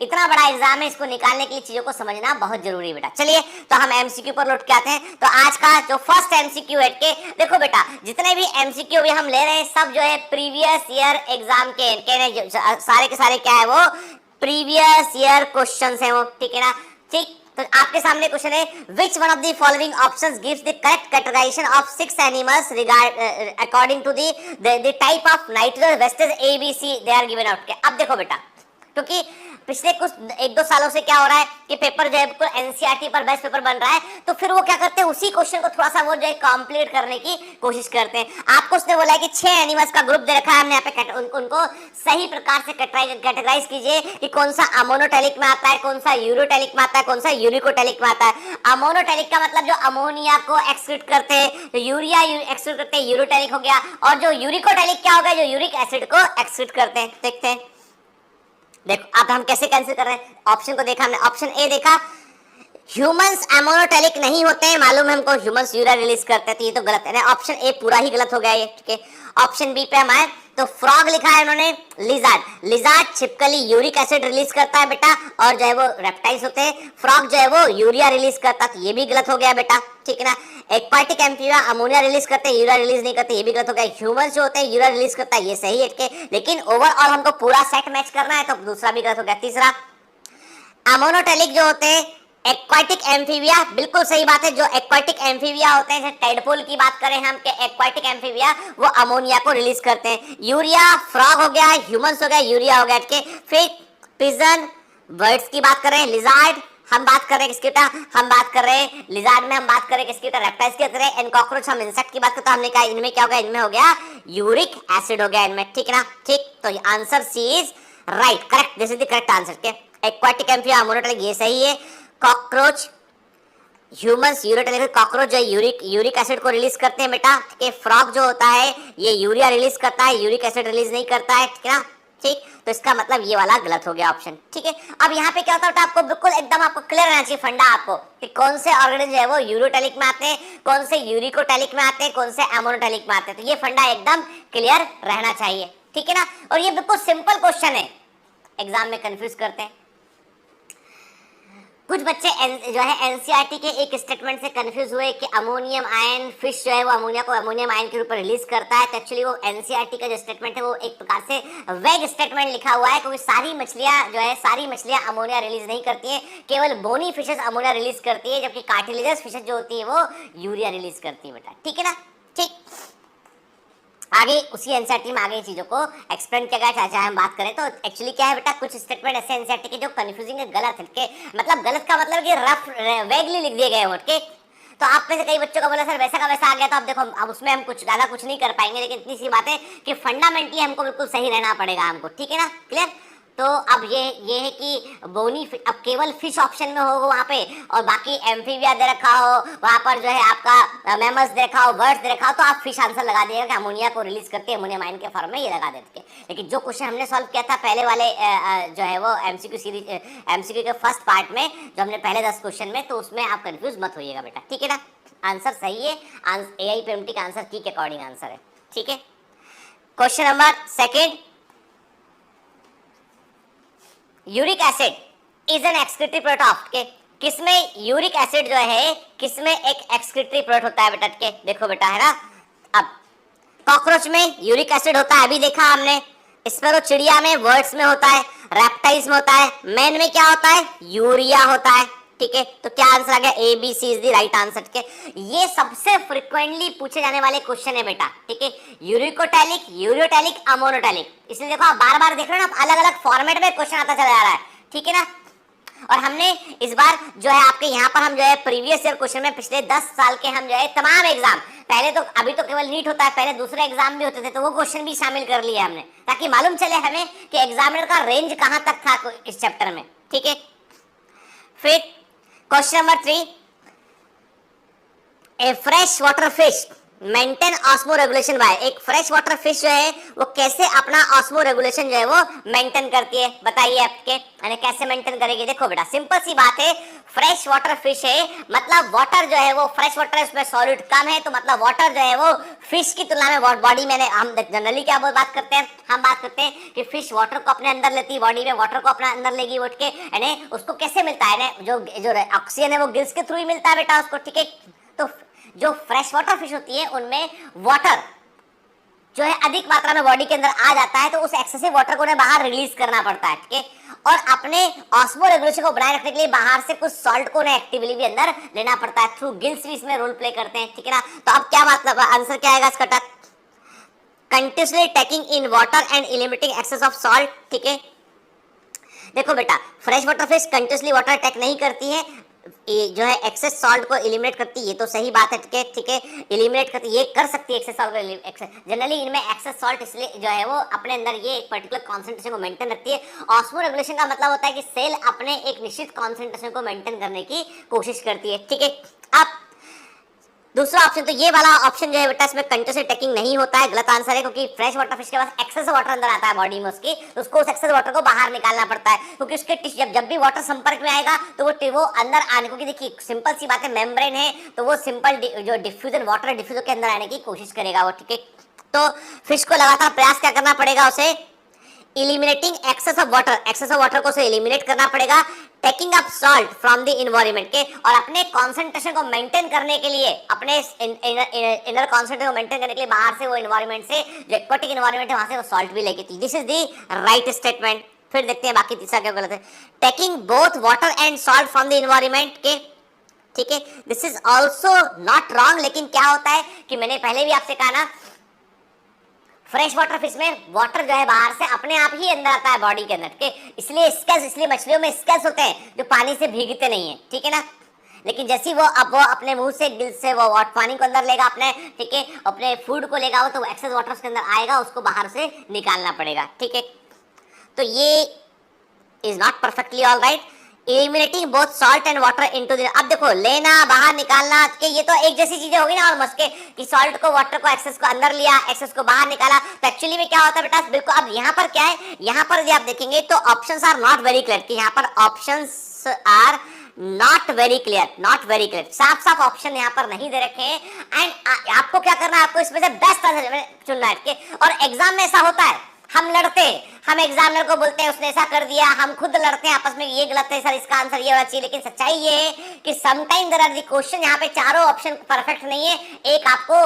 इतना बड़ा एग्जाम है, इसको निकालने के लिए चीजों को समझना बहुत जरूरी है बेटा। चलिए तो हम एमसीक्यू पर लौट के आते हैं। तो आज का जो फर्स्ट एमसीक्यू है के देखो बेटा, जितने भी एमसीक्यू भी हम ले रहे हैं सब जो है प्रीवियस ईयर एग्जाम के सारे के सारे क्या है वो प्रीवियस ईयर क्वेश्चंस हैं वो, ठीक है ना। ठीक, तो आपके सामने क्वेश्चन है which one of the following options gives the correct categorization of 6 animals regard according to the type of nitrogen wastage ABC they are given out के। अब देखो बेटा, क्योंकि पिछले कुछ 1-2 सालों से क्या हो रहा है कि पेपर जो है बिल्कुल एनसीईआरटी पर बेस्ट पेपर बन रहा है, तो फिर वो क्या करते हैं उसी क्वेश्चन को थोड़ा सा वो जो है कंप्लीट करने की कोशिश करते हैं। आपको उसने बोला है कि 6 एनिमल्स का ग्रुप दे रखा है हमने यहाँ पे, उनको सही प्रकार से कैटेगराइज कीजिए कि कौन सा अमोनोटैलिक में आता है, कौन सा यूरोटैलिक में आता है, कौन सा यूरिकोटैलिक में आता है। अमोनोटैलिक का मतलब जो अमोनिया को एक्सक्रीट करते हैं, तो यूरिया एक्सक्रीट करते हैं, यूरोटैलिक हो गया। और जो यूरिकोटैलिक क्या हो गया, जो यूरिक एसिड को एक्सक्रीट करते हैं। देखते हैं, देखो अब हम कैसे कैंसिल कर रहे हैं। ऑप्शन को देखा हमने, ऑप्शन ए देखा ह्यूमंस अमोनोटैलिक नहीं होते हैं, मालूम है हमको, ह्यूमंस यूरिया रिलीज करते हैं, तो ये तो गलत है ना, ऑप्शन ए पूरा ही गलत हो गया ये, ठीक है। ऑप्शन बी पे हम आए तो फ्रॉग लिखा है उन्होंने, लिजार्ड, लिजार्ड छिपकली यूरिक एसिड रिलीज करता है बेटा, और जो है वो रेप्टाइल्स होते हैं, फ्रॉग जो है वो यूरिया रिलीज करता है, तो ये भी गलत हो गया बेटा, ठीक है ना। एक्वाटिक एम्फीबिया अमोनिया रिलीज करते हैं, यूरिया रिलीज नहीं करते, ये भी गलत हो गया। ह्यूमंस जो होते हैं यूरिया रिलीज करता है, ये सही है, लेकिन ओवरऑल हमको पूरा सेट मैच करना है, तो दूसरा भी गलत हो गया। तीसरा अमोनोटैलिक जो होते हैं एक्वाटिक एम्फीबिया, बिल्कुल सही बात है, जो एक्वाटिक एम्फीबिया होते हैं, जैसे टाइडपोल की बात करें हम, के एक्वाटिक एम्फीबिया वो अमोनिया को रिलीज करते हैं। यूरिया फ्रॉग हो गया, ह्यूमंस हो गया, यूरिया हो गया, फिर पिजन बर्ड्स की बात करें, लिजार्ड हम बात कर रहे हैं किसकी बेटा, हम बात कर रहे हैं लिजार्ड में, हम बात कर रहे हैं किसकी बेटा, रेप्टाइल्स की बात कर रहे हैं। एंड कॉकरोच हम इंसेक्ट की बात करते हैं, हमने कहा इनमें क्या हो गया, इनमें हो गया यूरिक एसिड हो गया इनमें, ठीक है ना। ठीक, तो answer C is right, correct, this is the correct answer के। एक्वाटिक एम्फीबिया अमोनोटैलिक ये सही है, कॉकरोच ह्यूमंस यूरोटैलिक, कॉकरोच जो यूरिक एसिड को रिलीज करते हैं बेटा, ठीक है। फ्रॉग जो होता है ये यूरिया रिलीज करता है, यूरिक एसिड रिलीज नहीं करता है, ठीक है ना। ठीक, तो इसका मतलब ये वाला गलत हो गया ऑप्शन, ठीक है। अब यहाँ पे क्या होता है आपको बिल्कुल एकदम आपको क्लियर रहना चाहिए फंडा आपको कि कौन से ऑर्गेनिज्म है वो यूरोटैलिक में आते हैं, कौन से यूरिकोटैलिक में आते हैं, कौन से अमोनोटैलिक में आते हैं, तो ये फंडा एकदम क्लियर रहना चाहिए, ठीक है ना। और ये बिल्कुल सिंपल क्वेश्चन है, एग्जाम में कंफ्यूज करते हैं कुछ बच्चे जो है एनसीईआरटी के एक स्टेटमेंट से कंफ्यूज हुए कि अमोनियम आयन फिश जो है वो अमोनिया को अमोनियम आयन के रूप में रिलीज करता है, तो एक्चुअली वो एनसीईआरटी का जो स्टेटमेंट है वो एक प्रकार से वेग स्टेटमेंट लिखा हुआ है, क्योंकि सारी मछलियां अमोनिया रिलीज नहीं करती हैं, केवल बोनी फिशेस अमोनिया रिलीज करती है, जबकि कार्टिलेजस फिशेस जो होती है वो यूरिया रिलीज करती है बेटा, ठीक है ना। ठीक, आगे उसी एनसीईआरटी में आगे चीजों को एक्सप्लेन किया गया, चाहे हम बात करें तो एक्चुअली क्या है बेटा, कुछ स्टेटमेंट ऐसे एनसीईआरटी के जो कंफ्यूजिंग है, गलत है के, मतलब गलत का मतलब कि रफ वेगली लिख दिए गए हैं, तो आप में से कई बच्चों का बोला सर वैसा का वैसा आ गया, तो अब देखो अब उसमें हम कुछ ज्यादा कुछ नहीं कर पाएंगे, लेकिन इतनी सी बात है कि फंडामेंटली हमको बिल्कुल सही रहना पड़ेगा हमको, ठीक है ना, क्लियर। तो अब ये है कि बोनी अब केवल फिश ऑप्शन में हो वहाँ पे, और बाकी एम्फीबिया दे रखा हो, वहाँ पर जो है आपका मैमल्स दे रखा हो, बर्ड्स दे रखा हो, तो आप फिश आंसर लगा दिएगा कि अमोनिया को रिलीज करते हैं, अमोनियम आयन के फॉर्म में ये लगा देते हैं। लेकिन जो क्वेश्चन हमने सॉल्व किया था पहले वाले जो है वो एमसीक्यू सीरीज एमसीक्यू के फर्स्ट पार्ट में, जो हमने पहले 10 क्वेश्चन में, तो उसमें आप कंफ्यूज मत होइएगा बेटा, ठीक है ना। आंसर सही है, AIPMT का आंसर की के अकॉर्डिंग आंसर है, ठीक है। Question number second, uric acid is an excretory product of के, किसमें यूरिक एसिड जो है किसमें एक एक्सक्रीटरी प्रोडक्ट होता है बेटा के, देखो बेटा है ना। अब कॉकरोच में यूरिक एसिड होता है, अभी देखा हमने, स्पैरो चिड़िया में वर्ड्स में होता है, रेप्टाइल्स में होता है, मैन में क्या होता है, यूरिया होता है, ठीक है। तो क्या आंसर आ गया, ABC is the right answer के। ये सबसे फ्रीक्वेंटली पूछे जाने वाले क्वेश्चन है बेटा, ठीक है। यूरिकोटैलिक, यूरोटैलिक, अमोनोटैलिक, इसलिए देखो आप बार बार देख रहे हो ना, अलग अलग फॉर्मेट में क्वेश्चन आता चला जा रहा है, ठीक है ना। और हमने इस बार जो है आपके यहाँ पर हम जो है प्रीवियस ईयर क्वेश्चन में पिछले 10 साल के हम जो है तमाम एग्जाम, पहले तो अभी तो केवल नीट होता है, पहले दूसरे एग्जाम भी होते थे, तो वो क्वेश्चन भी शामिल कर लिया हमने, ताकि मालूम चले हमें कि एग्जामिनर का रेंज कहाँ तक था इस चैप्टर में, ठीक है। फिर क्वेश्चन नंबर 3, ए fresh water fish maintain osmo regulation bye, एक फ्रेश वाटर फिश जो है वो कैसे अपना ऑस्मो रेगुलेशन जो है वो मेंटेन करती है, बताइए आपके, यानी कैसे मेंटेन करेगी। देखो बेटा सिंपल सी बात है, फ्रेश वाटर फिश है, मतलब वाटर जो है वो फ्रेश वाटर है, उसमें सॉलिड कम है, तो मतलब वाटर जो है वो फिश की तुलना में बॉडी में, हम जनरली क्या बात करते हैं, हम बात करते हैं कि फिश वाटर को अपने अंदर लेती है, बॉडी में वाटर को अपने अंदर लेगी उठ के, यानी उसको कैसे मिलता है, जो जो ऑक्सीजन है वो गिल्स के थ्रू ही मिलता है बेटा उसको, ठीक है। तो जो फ्रेश वाटर फिश होती है उनमें वाटर जो है अधिक मात्रा में बॉडी के अंदर आ जाता है, तो उस एक्सेसिव वाटर को उन्हें बाहर रिलीज करना पड़ता है, ठीक है। और अपने ऑस्मो रेगुलेशन को बनाए रखने के लिए बाहर से कुछ सॉल्ट को उन्हें एक्टिवली भी अंदर लेना पड़ता है, थ्रू गिल्स भी इसमें रोल प्ले करते हैं, ठीक है ना। तो अब क्या मतलब आंसर क्या आएगा इसका, continuously taking in water and eliminating excess of salt, ठीक है। देखो बेटा, fresh water fish continuously water take नहीं करती है, ये जो है एक्सेस सॉल्ट को एलिमिनेट करती है, ये तो सही बात है, ठीक है, एलिमिनेट करती है, ये कर सकती है एक्सेस सॉल्ट को। जनरली इनमें एक्सेस सॉल्ट इसलिए जो है वो अपने अंदर ये एक पर्टिकुलर कॉन्सेंट्रेशन को मेंटेन रखती है। ऑस्मो रेगुलेशन का मतलब होता है कि सेल अपने एक निश्चित कॉन्सेंट्रेशन को मेंटेन करने की कोशिश करती है, ठीक है। अब दूसरा ऑप्शन, तो ये वाला ऑप्शन जो है बेटा इसमें कंटिन्यूअसली टेकिंग नहीं होता है, गलत आंसर है, क्योंकि फ्रेश वाटर फिश के पास एक्सेस वाटर अंदर आता है बॉडी में उसकी, तो उसको उस एक्सेस वाटर को बाहर निकालना पड़ता है, क्योंकि उसके जब भी वाटर संपर्क में आएगा तो वो अंदर आने, क्योंकि देखिए सिंपल सी बात है, मेम्ब्रेन है तो वो सिंपल जो डिफ्यूजन वाटर डिफ्यूजन के अंदर आने की कोशिश करेगा वो, ठीक है। तो फिश को लगातार प्रयास क्या करना पड़ेगा, उसे एलिमिनेटिंग एक्सेस ऑफ वाटर को उसे एलिमिनेट करना पड़ेगा, taking up salt from the environment के, और अपने कॉन्सेंट्रेशन को मेंटेन करने के लिए, अपने इनर कॉन्सेंट्रेशन को मेंटेन करने के लिए बाहर से वो इन्वायरमेंट से, जो एक्वाटिक इन्वायरमेंट है वहां से वो सॉल्ट भी लेके थी। This is the right statement. फिर देखते हैं बाकी तीसरा क्या गलत है, taking both water and salt from the environment के, ठीक है, this is also not wrong. लेकिन क्या होता है कि मैंने पहले भी आपसे कहा ना, फ्रेश वाटर फिश में वाटर जो है बाहर से अपने आप ही अंदर आता है बॉडी के अंदर, ठीक है, इसलिए मछलियों में स्केल्स होते हैं जो पानी से भीगते नहीं है, ठीक है ना। लेकिन जैसी वो अपने मुंह से गिल से वो पानी को अंदर लेगा अपने, ठीक है, अपने फूड को लेगा वो, तो एक्सेस वाटर उसके अंदर आएगा, उसको बाहर से निकालना पड़ेगा, ठीक है। तो ये is not perfectly all right. Eliminating both salt and water into the, अब देखो लेना बाहर निकालना के ये तो एक जैसी चीजें होगी ना ऑलमोस्ट के, कि सॉल्ट को वाटर को एक्सेस को अंदर लिया, एक्सेस को बाहर निकाला, तो एक्चुअली में क्या होता है बेटा, बिल्कुल। अब यहाँ पर क्या है, यहाँ पर यदि आप देखेंगे तो options are not very clear, कि यहाँ पर options are not very clear, साफ साफ ऑप्शन यहाँ पर नहीं दे रखे हैं। एंड आपको क्या करना है, आपको इसमें से बेस्ट आंसर चुनना है, और एग्जाम में ऐसा होता है, हम लड़ते, हम एग्जामिनर को बोलते हैं उसने ऐसा कर दिया, हम खुद लड़ते हैं आपस में, ये गलत है सर, इसका आंसर ये होना चाहिए। लेकिन सच्चाई ये है कि sometime there are the question, यहाँ पे चारों ऑप्शन परफेक्ट नहीं है, एक आपको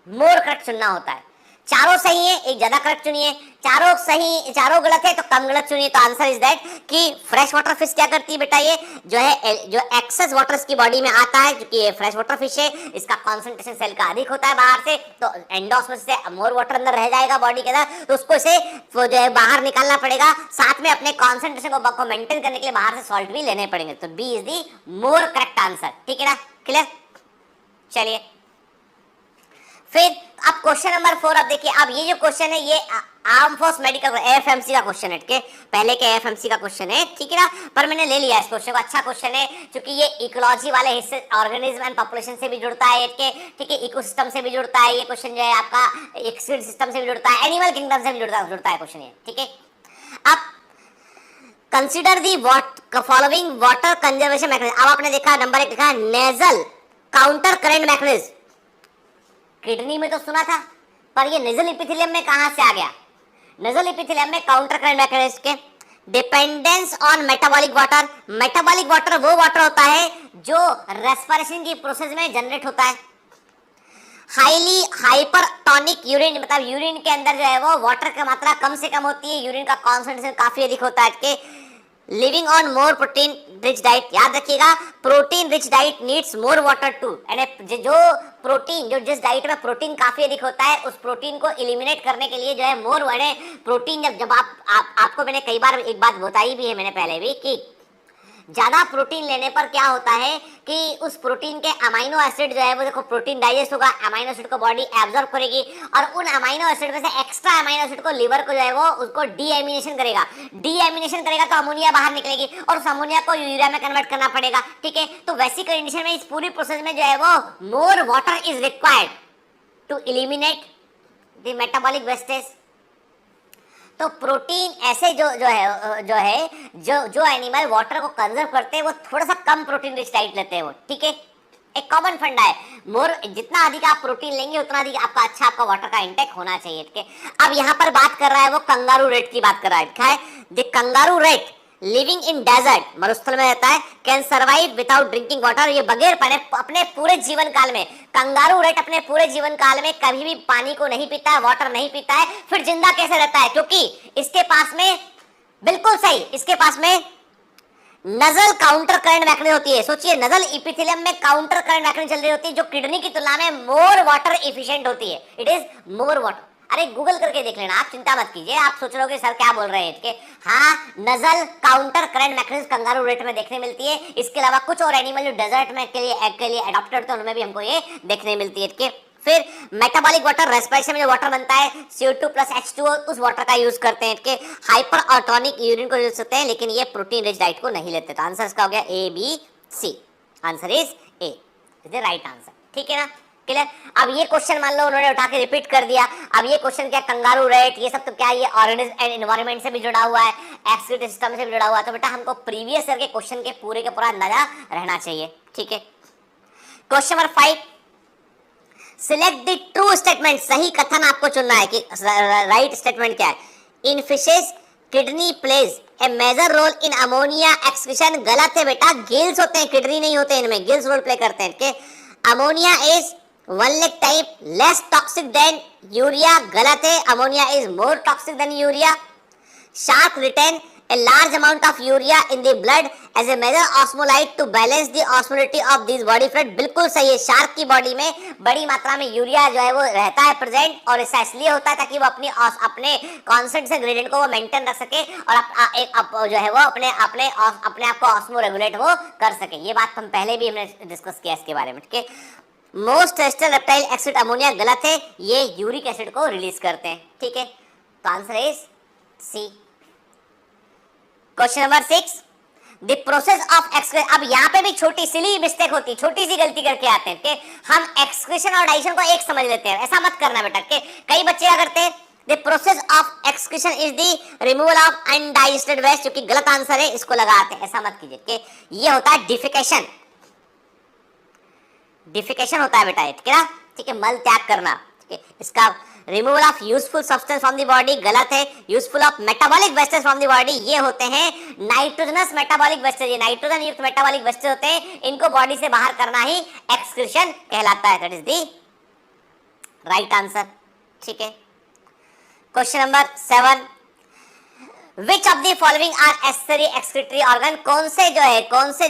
मोर करेक्ट चुनना होता है। चारों सही है, एक ज्यादा करेक्ट चुनिए, चारों सही, चारों गलत है तो कम गलत चुनिए। तो आंसर इज दैट कि फ्रेश वाटर फिश क्या करती है बेटा, ये जो है जो एक्सेस वाटर इसकी बॉडी में आता है, क्योंकि ये फ्रेश वाटर फिश है, इसका कॉन्सेंट्रेशन सेल का अधिक होता है बाहर से, तो एंडोस्मोसिस से मोर वाटर अंदर रह जाएगा बॉडी के अंदर, तो उसको इसे जो है बाहर निकालना पड़ेगा, साथ में अपने कॉन्सेंट्रेशन को मेंटेन करने के लिए बाहर से सॉल्ट भी लेने पड़ेंगे। तो B is the more correct answer, ठीक है ना, क्लियर। चलिए फिर अब क्वेश्चन नंबर 4, अब देखिए, अब ये जो क्वेश्चन है ये आर्म फोर्स मेडिकल एएफएमसी का क्वेश्चन है, ठीक है, पहले के एएफएमसी का क्वेश्चन है, ठीक है ना, पर मैंने ले लिया इस क्वेश्चन को, अच्छा क्वेश्चन है, क्योंकि ये इकोलॉजी वाले हिस्से, ऑर्गेनिज्म एंड पॉपुलेशन से भी जुड़ता है, ठीक है, इकोसिस्टम से भी जुड़ता है ये क्वेश्चन, जो है आपका एक्सक्रीट सिस्टम से भी जुड़ता है, एनिमल किंगडम से भी जुड़ता है क्वेश्चन ये, ठीक है। अब consider the following water conservation mechanism. अब आपने देखा नंबर 1 लिखा nasal counter current mechanism, kidney में तो सुना था, पर ये नेजल एपिथेलियम में कहां से आ गया, नेजल एपिथेलियम में काउंटर करंट मैकेनिज्म के dependence on metabolic water. Metabolic water वो वाटर होता है जो रेस्पिरेशन की प्रोसेस में जनरेट होता है। हाईली हाइपरटोनिक यूरिन, मतलब यूरिन के अंदर जो है वो वाटर की मात्रा कम से कम होती है, यूरिन का कॉन्सेंट्रेशन काफी अधिक होता है कि living on more protein rich diet. याद रखिएगा, protein rich diet needs more water too, यानी जो प्रोटीन, जो जिस डाइट में प्रोटीन काफी अधिक होता है, उस प्रोटीन को एलिमिनेट करने के लिए जो है मोर वाले प्रोटीन, जब आपको मैंने कई बार एक बात बताई भी है मैंने पहले भी, कि ज्यादा प्रोटीन लेने पर क्या होता है कि उस प्रोटीन के अमाइनो एसिड जो है वो, देखो प्रोटीन डाइजेस्ट होगा, अमाइनो एसिड को बॉडी एब्जॉर्ब करेगी, और उन अमाइनो एसिड में से एक्स्ट्रा अमाइनो एसिड को लिवर को जो है वो उसको डीएमिनेशन करेगा तो अमोनिया बाहर निकलेगी, और उस अमोनिया को यूरिया में कन्वर्ट करना पड़ेगा, ठीक है। तो वैसी कंडीशन में इस पूरी प्रोसेस में जो है वो more water is required to eliminate the metabolic wastage. तो प्रोटीन ऐसे जो एनिमल वाटर को कंजर्व करते हैं वो थोड़ा सा कम प्रोटीन रिच डाइट लेते हैं वो, ठीक है। एक कॉमन फंडा है, मोर जितना अधिक आप प्रोटीन लेंगे उतना अधिक आपका वाटर का इंटेक होना चाहिए, ठीक है। अब यहाँ पर बात कर रहा है वो कंगारू रेट की बात कर रहा है, क्या है, the kangaroo rat living in desert, मरुस्थल में रहता है, can survive without drinking water, ये बगैर पानी अपने पूरे जीवन काल में, कंगारू रेट अपने पूरे जीवन काल में कभी भी पानी को नहीं पीता है, वाटर नहीं पीता है, फिर जिंदा कैसे रहता है, क्योंकि इसके पास में, बिल्कुल सही, इसके पास में नजल काउंटर करंट मैकेनिज्म होती है। सोचिए, नजल इपिथेलियम में काउंटर करंट मैकेनिज्म चल रही होती है जो किडनी की तुलना में मोर वाटर एफिशिएंट होती है, इट इज मोर वाटर। अरे गूगल करके देख लेना, आप चिंता मत कीजिए, आप सोच रहे हो कि सर क्या बोल रहे हैं इसके, हाँ, nasal counter current mechanism kangaroo rat में देखने मिलती है। इसके अलावा कुछ और एनिमल जो डेजर्ट में के लिए अडॉप्टेड थे उनमें भी हमको ये देखने मिलती है, ठीक है। फिर मेटाबॉलिक वाटर, रेस्पिरेशन में जो वाटर बनता है CO2 प्लस H2O, उस वाटर का यूज करते हैं, ठीक है। हाइपर ऑटोनिक यूरिन को यूज करते हैं, लेकिन ये प्रोटीन रिच डाइट को नहीं लेते। तो आंसर इसका हो गया A B C, answer is A, is the right answer, ठीक है ना, क्लियर। अब ये क्वेश्चन मान लो उन्होंने उठा के रिपीट कर दिया, अब ये क्वेश्चन क्या, कंगारू रेट, ये सब तो क्या, ये ऑर्गेनिज्म एंड एनवायरनमेंट से भी जुड़ा हुआ है, एक्सक्रीटरी सिस्टम से भी जुड़ा हुआ है, तो बेटा हमको प्रीवियस ईयर के क्वेश्चन के पूरे का पूरा अंदाजा रहना चाहिए, ठीक है। Question number 5, select the true statement, सही कथन आपको चुनना है कि राइट स्टेटमेंट क्या है। In fishes kidney plays a major role in ammonia excretion, गलत है बेटा, गिल्स होते हैं, किडनी नहीं होते इनमें, गिल्स रोल प्ले करते हैं, ठीक है। Ammonia is one leg type less toxic than urea, गलत है, ammonia is more toxic than urea. Shark retain a large amount of urea in the blood as a major osmolyte to balance the osmolality of these body fluid, बिल्कुल सही है, shark की body में बड़ी मात्रा में यूरिया जो है वो रहता है प्रेजेंट, और ऐसा इसलिए होता है ताकि वो अपने कॉन्सेंट्रेशन ग्रेडियंट को वो मेंटेन रख सके और जो है वो अपने आप को ऑस्मो रेगुलेट वो कर सके। ये बात हम पहले भी हमने डिस्कस किया इसके बारे में, ठीक है। Most terrestrial reptile excrete ammonia, गलत है, ये यूरिक एसिड को रिलीज करते हैं, ठीक है। तो answer is C. Question number 6, the process of excretion, अब यहाँ पे भी छोटी सी मिस्टेक होती है, छोटी सी गलती करके आते हैं कि हम एक्सक्रीशन और डाइजेशन को एक समझ लेते हैं, ऐसा मत करना बेटा, कि कई बच्चे क्या करते हैं, the process of excretion is the removal of undigested waste, जो कि गलत आंसर है, इसको लगाते हैं, ऐसा मत कीजिए कि ये होता है डिफिकेशन, डिफिकेशन होता है बेटा, ठीक है ना, ठीक है, मल त्याग करना, ठीक है। इसका removal of useful substance from the body, गलत है, useful of metabolic wastage from the body, ये होते हैं नाइट्रोजनस मेटाबॉलिक वेस्टेज, ये नाइट्रोजन युक्त मेटाबॉलिक वेस्टेज होते हैं, इनको बॉडी से बाहर करना ही एक्सक्रीशन कहलाता है, that is the right answer, ठीक है। Question number 7, which of the following are accessory excretory organ, कौन से जो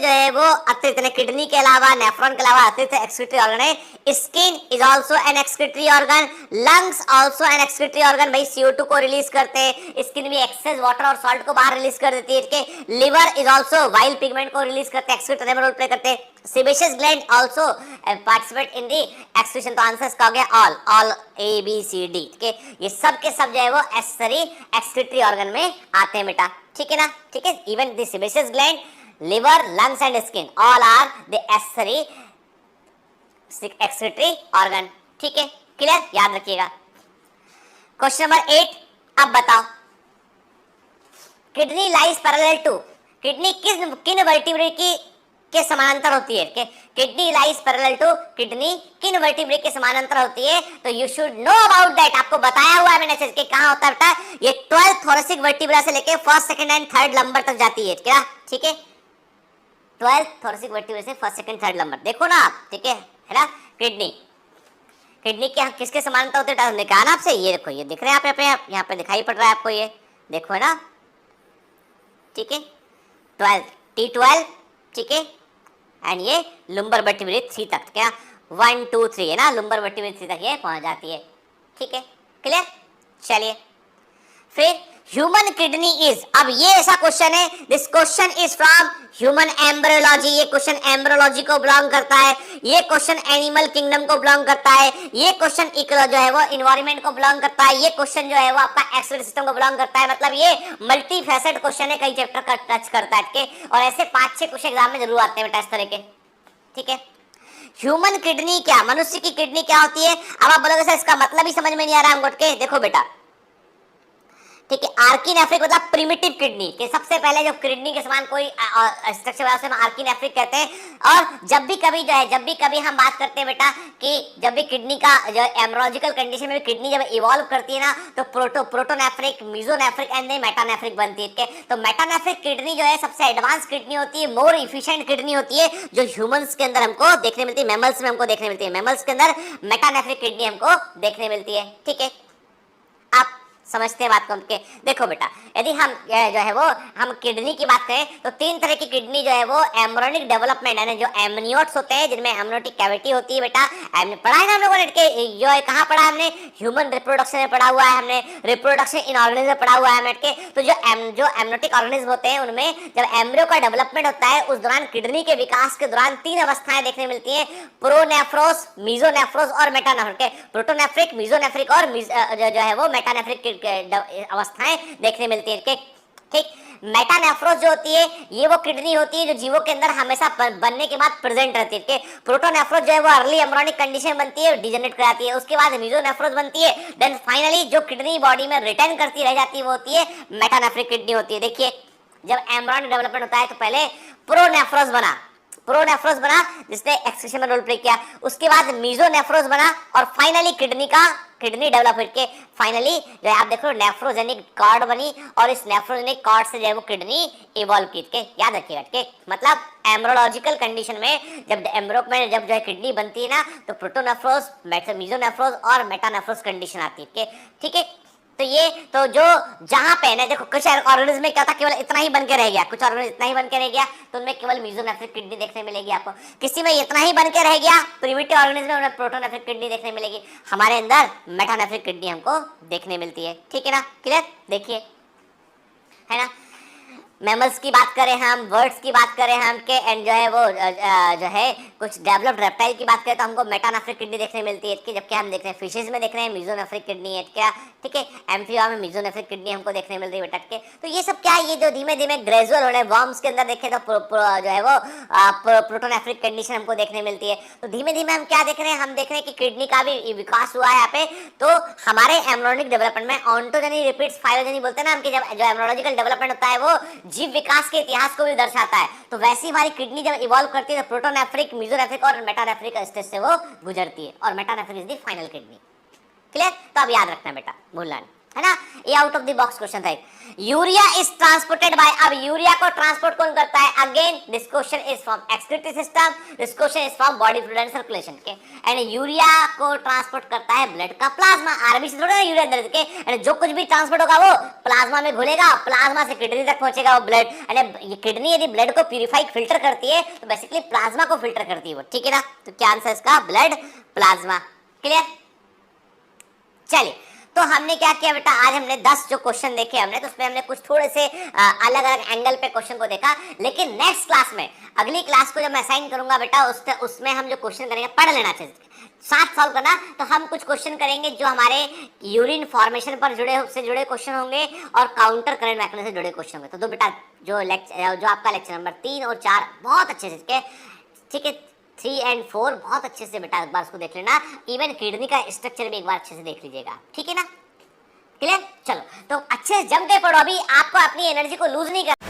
है वो अतिरिक्त, किडनी के अलावा, नेफ्रॉन के अलावा अतिरिक्त एक्सक्रीटरी ऑर्गन है। Skin is also an excretory organ, lungs also an excretory organ, भाई CO2 को रिलीज करते हैं, स्किन भी एक्सेस वाटर और सॉल्ट को बाहर रिलीज कर देती है, ठीक है। Liver is also while pigment को रिलीज करते हैं, एक्सक्रीटरी रोल प्ले करते हैं। Sebaceous gland also participate in the excretion, तो आंसर इसका हो गया all A B C D, ठीक है। ये सब के सब जो है वो एसेसरी एक्सक्रीटरी ऑर्गन में आते हैं बेटा, ठीक है ना, ठीक है। Even the sebaceous gland, liver, lungs and skin all are the accessory excretory organ, ठीक है, क्लियर, याद रखिएगा। क्वेश्चन नंबर 8, अब बताओ, kidney lies parallel to, kidney किन वर्टिब्रे के समानांतर होती है, kidney lies parallel to, kidney किन वर्टिब्रे के समानांतर होती है, तो you should know about that, आपको बताया हुआ है मैंने कि कहां होता है बेटा, ये 12th थोरेसिक वर्टिब्रा से लेके 1st, 2nd and 3rd lumbar तक जाती है, क्या, ठीक है। 12th थोरेसिक वर्टिब्रा से 1st, 2nd, 3rd लंबर, देखो ना आप, ठीक है ना। किडनी के किसके समानता होते हैं, हमने कहा ना आपसे, ये देखो, ये दिख रहे हैं आप यहाँ पे दिखाई पड़ रहा है आपको, ये देखो है ना, ठीक है, 12 T12, ठीक है, एंड ये लुम्बर वर्टिब्रे 3 तक, क्या 1 2 3 है ना, लुम्बर वर्टिब्रे 3 तक ये पहुंच जाती है, ठीक है, क्लियर। चलिए फिर ह्यूमन किडनी इज, अब ये ऐसा क्वेश्चन है, this question is from human embryology, ये क्वेश्चन एम्ब्रियोलॉजी को बिलोंग करता है, ये क्वेश्चन एनिमल किंगडम को बिलोंग करता है, ये क्वेश्चन जो है वो इन्वायरमेंट को बिलोंग करता है, ये क्वेश्चन जो है वो आपका एक्सक्रीटरी सिस्टम को बिलोंग करता है, मतलब ये मल्टी फैसेट क्वेश्चन है, कई चैप्टर का टच करता है, और ऐसे 5-6 क्वेश्चन एग्जाम में जरूर आते हैं बेटा इस तरह के, ठीक है। ह्यूमन किडनी क्या, मनुष्य की किडनी क्या होती है, अब आप बोलोगे सर इसका मतलब ही समझ में नहीं आ रहा हमको, देखो बेटा, ठीक है। आर्किनेफ्रिक मतलब प्रिमिटिव किडनी के सबसे पहले जो किडनी के समान कोई स्ट्रक्चर है उसे हम आर्किनेफ्रिक कहते हैं। और जब भी कभी हम बात करते हैं बेटा कि जब भी किडनी का जो एम्ब्रियोलॉजिकल कंडीशन में किडनी जब इवॉल्व करती है ना तो प्रोटोनेफ्रिक, मेसोनेफ्रिक एंड देन मेटानेफ्रिक बनती है। तो मेटानेफ्रिक किडनी जो है सबसे एडवांस किडनी होती है, मोर इफिशिएंट किडनी होती है, जो ह्यूमंस के अंदर हमको देखने मिलती है, मैमल्स में हमको देखने मिलती है। मैमल्स के अंदर मेटानेफ्रिक किडनी हमको देखने मिलती है। ठीक है, आप समझते हैं बात को के। देखो बेटा, यदि हम जो है वो हम किडनी की बात करें तो तीन तरह की किडनी जो है वो एम्ब्रियोनिक डेवलपमेंट यानी जो एमनियोट्स होते हैं जिनमें एमनियोटिक कैविटी होती है बेटा, पढ़ा है ना हम लोगों ने के जो है कहाँ पढ़ा हमने, ह्यूमन रिप्रोडक्शन में पढ़ा हुआ है, हमने रिप्रोडक्शन इन ऑर्गेनिज्म में पढ़ा हुआ है हमने के। तो जो एमनियोटिक ऑर्गेनिज्म होते हैं उनमें जब एम्ब्रियो का डेवलपमेंट होता है उस दौरान किडनी के विकास के दौरान तीन अवस्थाएं देखने मिलती है, प्रोनेफ्रोस, मीजोनेफ्रोस और मेटानेफ्रिक। प्रोटोनेफ्रिक, मीजोनेफ्रिक और जो है वो मेटानेफ्रिक अवस्थाएं देखने मिलती है। ठीक, मेटानेफ्रोस जो होती है ये वो किडनी होती है जो जीवों के अंदर हमेशा बनने के बाद प्रेजेंट रहती है। प्रोटोनेफ्रोस जो है वो अर्ली एम्ब्रियोनिक कंडीशन बनती है, डिजेनरेट कराती है। उसके बाद मीजोनेफ्रोस बनती है, देन फाइनली जो किडनी बॉडी में रिटर्न करती रह जाती है वो होती है मेटानेफ्रिक किडनी होती है। देखिए, जब एम्ब्रियोनिक डेवलपमेंट होता है तो पहले प्रोनेफ्रोस बना जिसने एक्सक्रीशन में रोल प्ले किया, उसके बाद मीजोनेफ्रोस बना और फाइनली किडनी डेवलप करके फाइनली जो है आप देख रहे हो नेफ्रोजेनिक कॉर्ड बनी और इस नेफ्रोजेनिक कॉर्ड से जो है वो किडनी इवॉल्व की के। याद रखिएगा के मतलब एम्ब्रियोलॉजिकल कंडीशन में जब एम्ब्रियो में जब जो है किडनी बनती है ना तो प्रोटोनेफ्रोस, मीजोनेफ्रोस और मेटानेफ्रोस कंडीशन आती है। ठीक है, तो ये तो जो जहां पे ना देखो कुछ ऑर्गेनिज्म में क्या था, केवल इतना ही बन के रह गया, कुछ ऑर्गेनिज्म इतना ही बन के रह गया तो उनमें केवल मीजोनेफ्रिक किडनी देखने मिलेगी आपको। किसी में इतना ही बन के रह गया प्रिमिटिव ऑर्गेनिज्म में उन्हें प्रोटोनेफ्रिक किडनी देखने मिलेगी। हमारे अंदर मेटानेफ्रिक किडनी हमको देखने मिलती है। ठीक है ना, क्लियर? देखिए, है ना, मैमल्स की बात करें हम, बर्ड्स की बात करें हम के एंड जो है वो जो है कुछ डेवलप्ड रेप्टाइल की बात करें तो हमको मेटानेफ्रिक किडनी देखने मिलती है कि जबकि हम देख रहे हैं फिशेज में देख रहे हैं मीजोनेफ्रिक किडनी है क्या। ठीक है, एम्फिबिया में मीजोनेफ्रिक किडनी हमको देखने मिल रही है बेटा के। तो ये सब क्या है, ये जो धीमे धीमे ग्रेजुअल हो रहे हैं, वर्म्स के अंदर देखें तो जो है वो प्रोटोनेफ्रिक कंडीशन हमको देखने मिलती है। तो धीमे धीमे हम क्या देख रहे हैं, हम देख रहे हैं कि किडनी का भी विकास हुआ है यहाँ पे। तो हमारे एम्ब्रियोनिक डेवलपमेंट में ऑन्टोजेनी रिपीट्स फाइलोजेनी बोलते हैं ना हम कि जब जो एम्ब्रियोलॉजिकल डेवलपमेंट होता है वो जीव विकास के इतिहास को भी दर्शाता है। तो वैसी हमारी किडनी जब इवॉल्व करती है तो प्रोटोनेफ्रिक, मीजोनेफ्रिक और मेटानेफ्रिक स्टेज से वो गुजरती है और metanephric is the final kidney. Clear? तो अब याद रखना बेटा, भूलना नहीं, है ना। ये out of the box question था। यूरिया इज ट्रांसपोर्टेड बाय, अब यूरिया को ट्रांसपोर्ट कौन करता है? Again this question is from excretory system, this question is from body fluid and circulation के। एंड यूरिया को ट्रांसपोर्ट करता है ब्लड का प्लाज्मा, आरबीसी थोड़ा ना यूरिया अंदर के। एंड जो कुछ भी ट्रांसपोर्ट होगा वो प्लाज्मा में घुलेगा, प्लाज्मा से किडनी तक पहुंचेगा वो ब्लड। एंड ये किडनी यदि ब्लड को प्यूरिफाई फिल्टर करती है तो बेसिकली प्लाज्मा को फिल्टर करती है वो। ठीक है ना, तो क्या आंसर इसका? Blood plasma. क्लियर? चलिए, तो हमने क्या किया बेटा, आज हमने 10 जो क्वेश्चन देखे हमने, तो उसमें हमने कुछ थोड़े से अलग अलग एंगल पे क्वेश्चन को देखा। लेकिन नेक्स्ट क्लास में, अगली क्लास को जब मैं असाइन करूंगा बेटा उसमें हम जो क्वेश्चन करेंगे पढ़ लेना चाहिए, साथ सॉल्व करना। तो हम कुछ क्वेश्चन करेंगे जो हमारे यूरिन फॉर्मेशन पर जुड़े क्वेश्चन होंगे और काउंटर करंट मैकेनिज्म से जुड़े क्वेश्चन होंगे। तो बेटा जो आपका लेक्चर नंबर 3 और 4 बहुत अच्छे से, ठीक है, 3 और 4 बहुत अच्छे से बेटा एक बार उसको देख लेना। इवन किडनी का स्ट्रक्चर भी एक बार अच्छे से देख लीजिएगा। ठीक है ना, क्लियर? चलो, तो अच्छे से जम के पढ़ो, अभी आपको अपनी एनर्जी को लूज नहीं कर